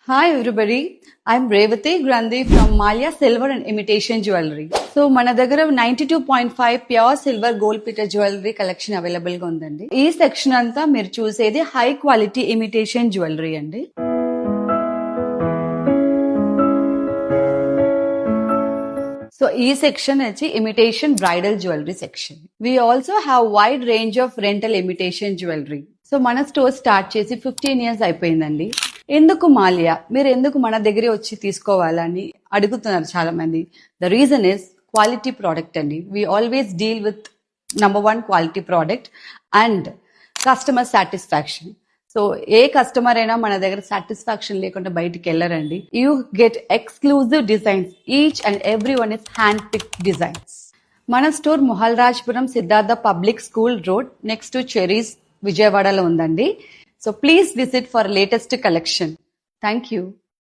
Hi everybody, I'm Revati Grandi from Malia Silver and Imitation Jewelry. So మన దగ్గర 92.5 pure silver gold plated jewellery collection available గా ఉందండి. ఈ section అంతా మీరు చూసేది హై క్వాలిటీ ఇమిటేషన్ జ్యువెలరీ అండి. సో ఈ సెక్షన్ వచ్చి imitation bridal jewellery section. We also have wide range of rental imitation jewellery. So మన స్టోర్ స్టార్ట్ చేసి 15 years అయిపోయిందండి. ఎందుకు మాల్యా, మీరు ఎందుకు మన దగ్గరే వచ్చి తీసుకోవాలని అడుగుతున్నారు చాలా మంది. The reason is quality product అండి. We always deal with #1 quality product and customer satisfaction. So ఏ కస్టమర్ అయినా మన దగ్గర సాటిస్ఫాక్షన్ లేకుండా బయటికి వెళ్ళరండి. You get exclusive designs. Each and every one is hand pick designs. మన store Moghalrajpuram Siddhartha public school road next to Cherry's విజయవాడలో ఉందండి. So please visit for latest collection. Thank you.